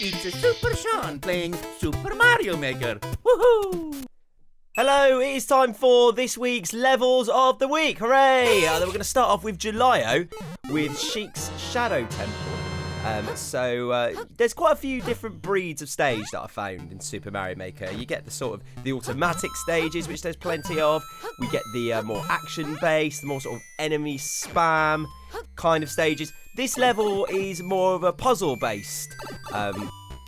It's a Super Sean playing Super Mario Maker. Woohoo! Hello, it is time for this week's Levels of the Week. Hooray! We're going to start off with Julio with Sheik's Shadow Temple. There's quite a few different breeds of stage that I found in Super Mario Maker. You get the sort of the automatic stages, which there's plenty of. We get the more action-based, more sort of enemy spam kind of stages. This level is more of a puzzle-based of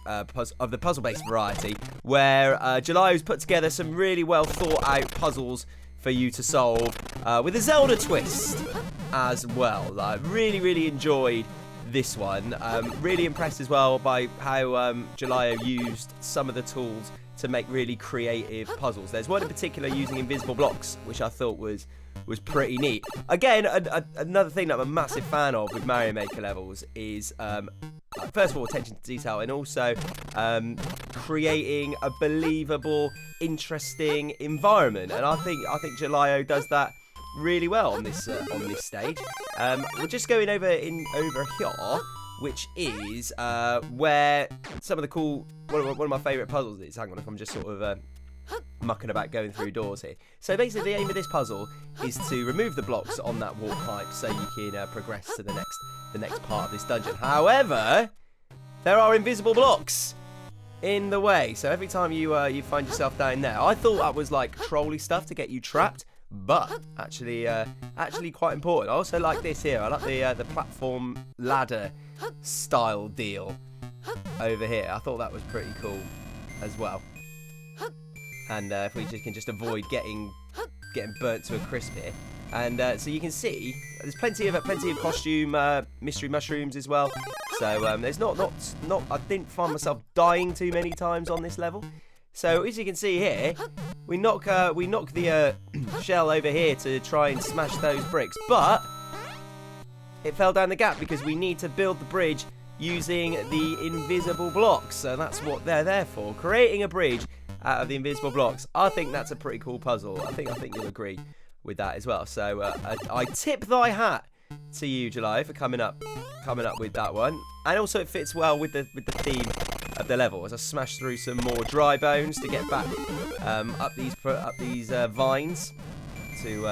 the puzzle-based variety, where Julio's put together some really well thought-out puzzles for you to solve with a Zelda twist as well. I really enjoyed this one. Really impressed as well by how Julio used some of the tools to make really creative puzzles. There's one in particular using invisible blocks, which I thought was pretty neat. Again, another thing that I'm a massive fan of with Mario Maker levels is first of all, attention to detail, and also creating a believable, interesting environment. And I think Julio does that really well on this stage. We're just going over here, which is where some of the cool one of my favourite puzzles is. Hang on, if I'm just sort of mucking about going through doors here. So basically, the aim of this puzzle is to remove the blocks on that warp pipe so you can progress to the next part of this dungeon. However, there are invisible blocks in the way. So every time you find yourself down there, I thought that was like trolley stuff to get you trapped, but actually quite important. I also like this here. I like the platform ladder style deal over here. I thought that was pretty cool as well. And if we can just avoid getting burnt to a crisp here. And so you can see there's plenty of costume mystery mushrooms as well. So there's not I didn't find myself dying too many times on this level. So as you can see here, we knock the shell over here to try and smash those bricks, but it fell down the gap because we need to build the bridge using the invisible blocks. So that's what they're there for, creating a bridge out of the invisible blocks. I think that's a pretty cool puzzle. I think you'll agree with that as well. So I tip thy hat to you, Julio, for coming up with that one. And also it fits well with the theme of the level as I smash through some more dry bones to get back up these vines to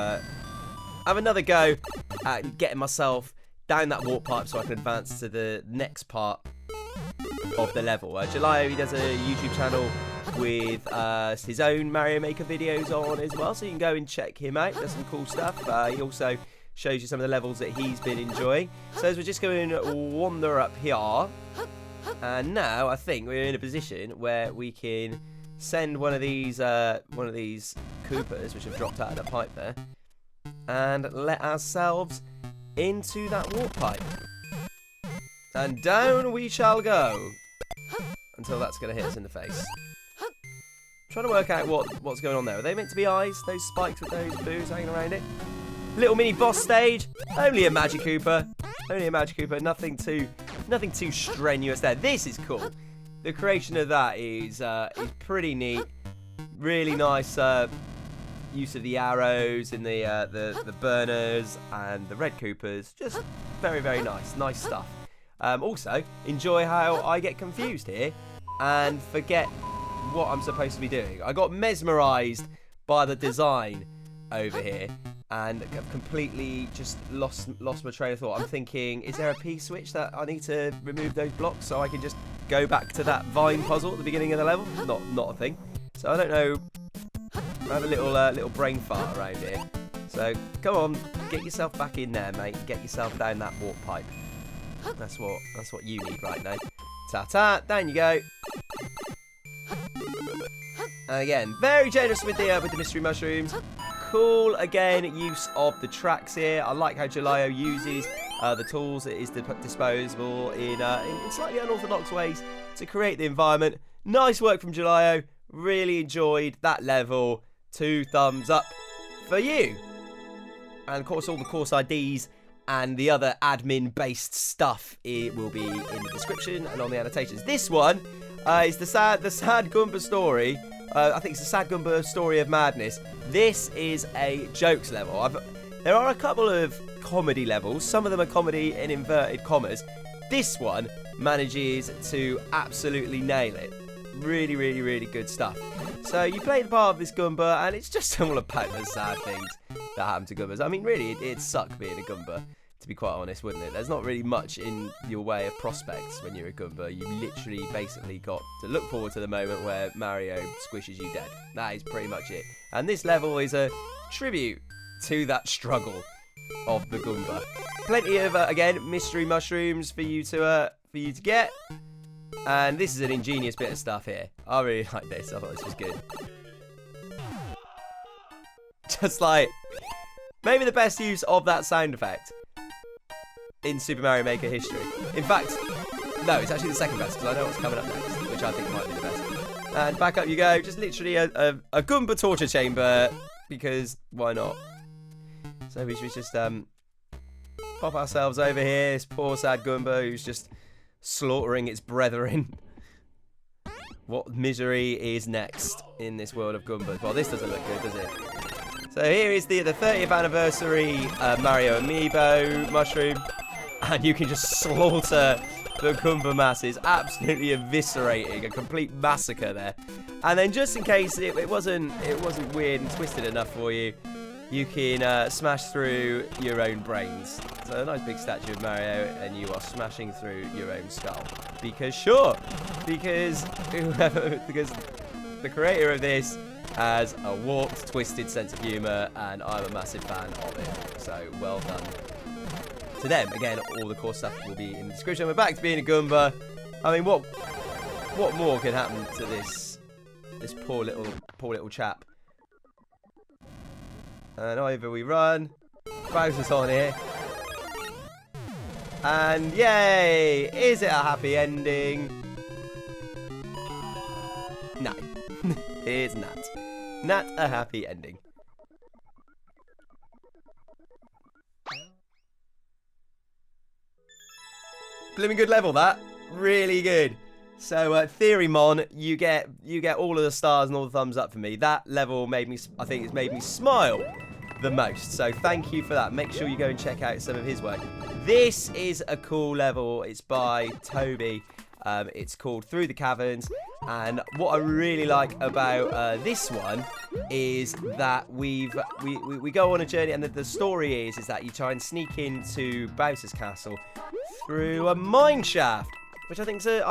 have another go at getting myself down that warp pipe so I can advance to the next part of the level. Julio, he does a YouTube channel with his own Mario Maker videos on as well, so you can go and check him out. There's some cool stuff. He also shows you some of the levels that he's been enjoying. So as we're just going to wander up here, and now I think we're in a position where we can send one of these Koopas, which have dropped out of the pipe there, and let ourselves into that warp pipe. And down we shall go until that's going to hit us in the face. Trying to work out what's going on there. Are they meant to be eyes? Those spikes with those boos hanging around it? Little mini boss stage. Only a Magic Koopa. Nothing too strenuous there. This is cool. The creation of that is pretty neat. Really nice use of the arrows and the burners and the red Koopas. Just very nice. Nice stuff. Also, enjoy how I get confused here and forget what I'm supposed to be doing. I got mesmerised by the design over here and I've completely just lost my train of thought. I'm thinking, is there a P switch that I need to remove those blocks so I can just go back to that vine puzzle at the beginning of the level? Not a thing. So I don't know. I have a little brain fart around here. So come on, get yourself back in there, mate. Get yourself down that warp pipe. That's what you need right now. Ta-ta, down you go. Again, very generous with the mystery mushrooms. Cool, again, use of the tracks here. I like how Julio uses the tools at his disposal in slightly unorthodox ways to create the environment. Nice work from Julio. Really enjoyed that level. 2 thumbs up for you. And of course, all the course IDs and the other admin-based stuff, it will be in the description and on the annotations. This one is the Sad Goomba story. I think it's the Sad Goomba story of madness. This is a jokes level. There are a couple of comedy levels. Some of them are comedy in inverted commas. This one, manages to absolutely nail it. Really, really, really good stuff. So you play the part of this Goomba, and it's just all about the sad things that happen to Goombas. I mean, really, it'd suck being a Goomba, to be quite honest, wouldn't it? There's not really much in your way of prospects when you're a Goomba. You literally basically got to look forward to the moment where Mario squishes you dead. That is pretty much it. And this level is a tribute to that struggle of the Goomba. Plenty of, again, mystery mushrooms for you to get. And this is an ingenious bit of stuff here. I really like this. I thought this was good. Just like, maybe the best use of that sound effect in Super Mario Maker history. In fact, no, it's actually the second best, because I know what's coming up next, which I think might be the best. And back up you go. Just literally a Goomba torture chamber, because why not? So we should just pop ourselves over here. This poor sad Goomba who's just slaughtering its brethren. What misery is next in this world of Goombas? Well, this doesn't look good, does it? So here is the 30th anniversary Mario Amiibo mushroom, and you can just slaughter the Goomba masses, absolutely eviscerating, a complete massacre there. And then just in case it wasn't weird and twisted enough for you, you can smash through your own brains. So a nice big statue of Mario, and you are smashing through your own skull. Because because the creator of this has a warped, twisted sense of humour, and I'm a massive fan of it. So well done to them. Again, all the core stuff will be in the description. We're back to being a Goomba. I mean, what more could happen to this poor little chap? And over we run. Bowser's on here. And yay! Is it a happy ending? No. It's not. Not a happy ending. Blooming good level, that. Really good. So, Theorymon, you get all of the stars and all the thumbs up for me. That level I think it's made me smile the most. So thank you for that. Make sure you go and check out some of his work. This is a cool level. It's by Toby. It's called Through the Caverns. And what I really like about this one is that we go on a journey, and the story is that you try and sneak into Bowser's castle through a mine shaft, which I think is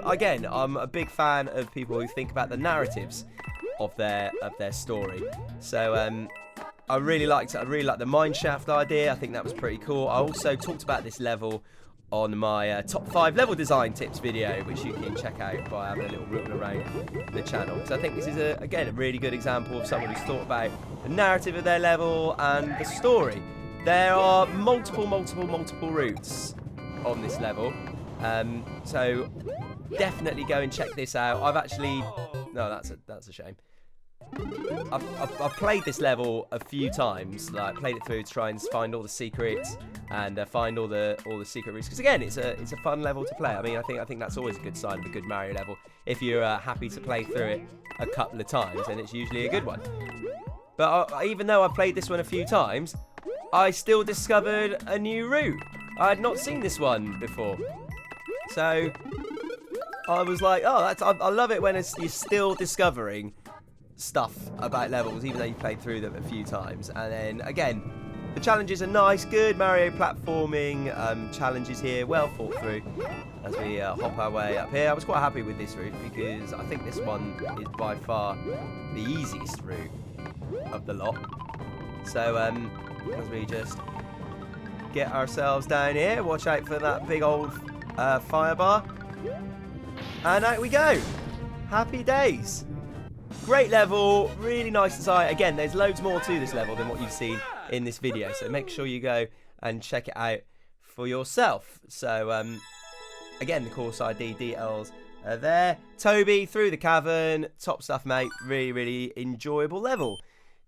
again, I'm a big fan of people who think about the narratives of their story. So I really liked the mine shaft idea. I think that was pretty cool. I also talked about this level on my top 5 level design tips video, which you can check out by having a little rooting around the channel. Because I think this is again a really good example of someone who's thought about the narrative of their level and the story. There are multiple routes on this level, so definitely go and check this out. That's a shame. I've played this level a few times, like played it through to try and find all the secrets and find all the secret routes. Because again, it's a fun level to play. I mean, I think that's always a good sign of a good Mario level. If you're happy to play through it a couple of times, then it's usually a good one. But even though I've played this one a few times, I still discovered a new route. I had not seen this one before, so I was like, oh, I love it when you're still discovering stuff about levels, even though you've played through them a few times. And then again, the challenges are nice, good Mario platforming challenges here, well thought through as we hop our way up here. I was quite happy with this route because I think this one is by far the easiest route of the lot. So as we just get ourselves down here, watch out for that big old fire bar, and out we go. Happy days. Great level, really nice design. Again, there's loads more to this level than what you've seen in this video, so make sure you go and check it out for yourself. So again, the course ID details are there. Toby, Through the Cavern, top stuff, mate. Really enjoyable level.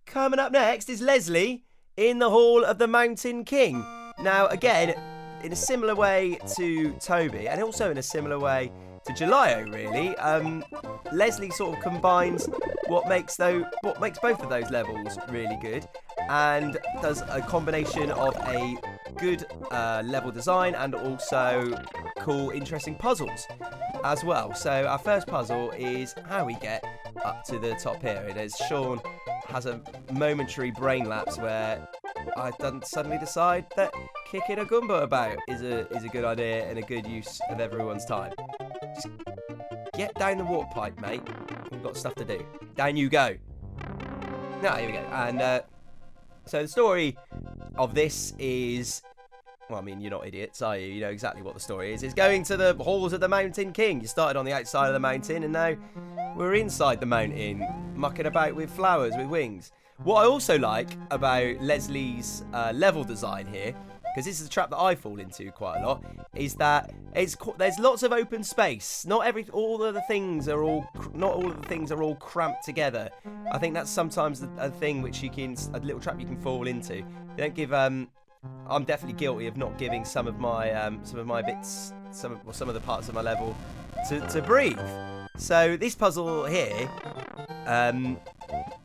Coming up next is Leslie in the Hall of the Mountain King. Now again, in a similar way to Toby, and also in a similar way to Jalio, really, Leslie sort of combines what makes both of those levels really good, and does a combination of a good level design and also cool, interesting puzzles as well. So our first puzzle is how we get up to the top here. And as Sean has a momentary brain lapse where I suddenly decide that kicking a Goomba about is a good idea and a good use of everyone's time. Just get down the warp pipe, mate. We've got stuff to do. Down you go. Now, here we go. And so the story of this is... Well, I mean, you're not idiots, are you? You know exactly what the story is. It's going to the halls of the Mountain King. You started on the outside of the mountain, and now we're inside the mountain, mucking about with flowers with wings. What I also like about Leslie's level design here, because this is a trap that I fall into quite a lot, is that there's lots of open space. Not all of the things are all cramped together. I think that's sometimes a thing which a little trap you can fall into. You don't give I'm definitely guilty of not giving some of my bits, some of the parts of my level to breathe. So this puzzle here,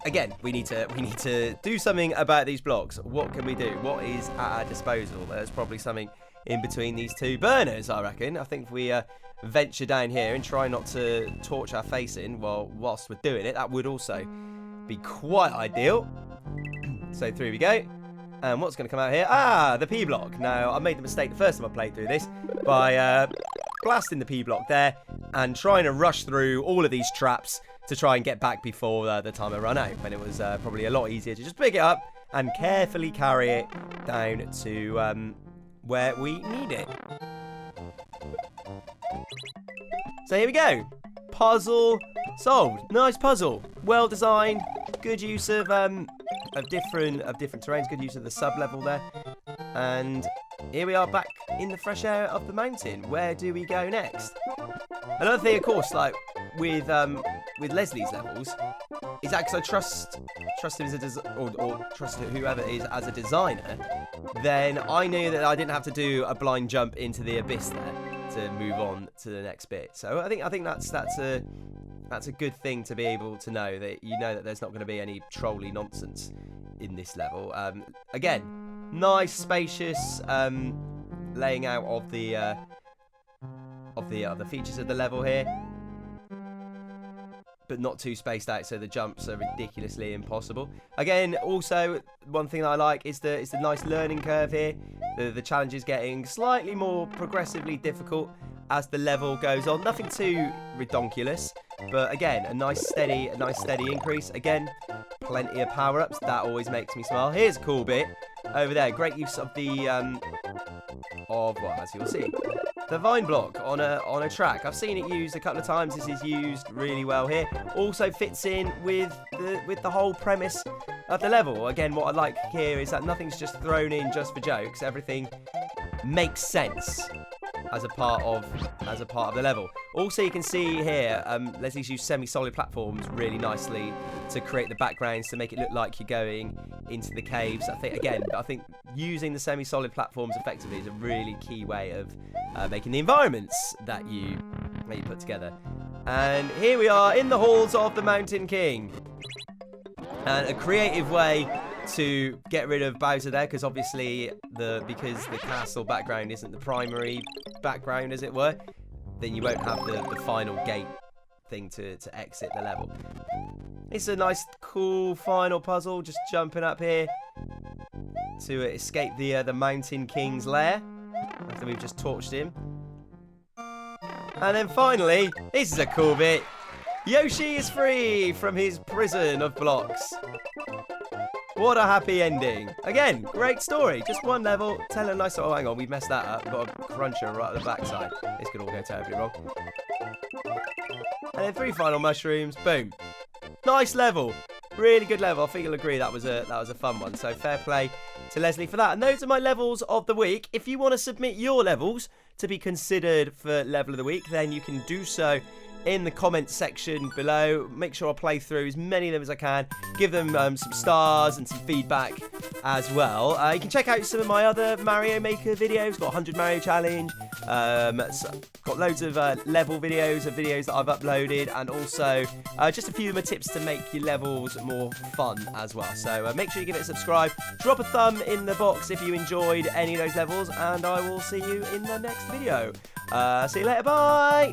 again, we need to do something about these blocks. What can we do? What is at our disposal? There's probably something in between these two burners, I reckon. I think if we venture down here and try not to torch our face in whilst we're doing it, that would also be quite ideal. So through we go. And what's going to come out here? Ah, the P block. Now, I made the mistake the first time I played through this by blasting the P block there and trying to rush through all of these traps to try and get back before the time I run out. When it was probably a lot easier to just pick it up and carefully carry it down to where we need it. So here we go. Puzzle solved. Nice puzzle. Well designed. Good use of different terrains. Good use of the sub level there. And here we are back in the fresh air of the mountain. Where do we go next? Another thing, of course, like with Leslie's levels, is that because I trust him as or trust whoever it is as a designer, then I knew that I didn't have to do a blind jump into the abyss there to move on to the next bit. So I think that's a good thing to be able to know, that you know that there's not going to be any trolly nonsense in this level. Again, nice, spacious laying out of the features of the level here, but not too spaced out, so the jumps are ridiculously impossible. Again, also one thing that I like is the nice learning curve here. The challenge is getting slightly more progressively difficult as the level goes on. Nothing too redonkulous, but again, a nice steady increase. Again, plenty of power-ups. That always makes me smile. Here's a cool bit over there. Great use of the as you'll see, the vine block on a track. I've seen it used a couple of times. This is used really well here. Also fits in with the whole premise of the level. Again, what I like here is that nothing's just thrown in just for jokes. Everything makes sense as a part of the level. Also, you can see here, Leslie's used semi-solid platforms really nicely to create the backgrounds to make it look like you're going into the caves. I think using the semi-solid platforms effectively is a really key way of making the environments that you put together. And here we are in the halls of the Mountain King. And a creative way to get rid of Bowser there, because obviously because the castle background isn't the primary background, as it were, then you won't have the final gate thing to exit the level. It's a nice, cool final puzzle, just jumping up here to escape the Mountain King's lair after we've just torched him. And then finally, this is a cool bit. Yoshi is free from his prison of blocks. What a happy ending. Again, great story. Just one level. Tell a nice... Oh, hang on. We've messed that up. We've got a cruncher right at the backside. This could all go terribly wrong. And then 3 final mushrooms. Boom. Nice level. Really good level. I think you'll agree that was a fun one. So fair play to Leslie for that. And those are my levels of the week. If you want to submit your levels to be considered for level of the week, then you can do so in the comments section below. Make sure I play through as many of them as I can. Give them some stars and some feedback as well. You can check out some of my other Mario Maker videos. Got 100 Mario Challenge. Got loads of level videos and videos that I've uploaded, and also just a few of my tips to make your levels more fun as well. So make sure you give it a subscribe. Drop a thumb in the box if you enjoyed any of those levels, and I will see you in the next video. See you later. Bye.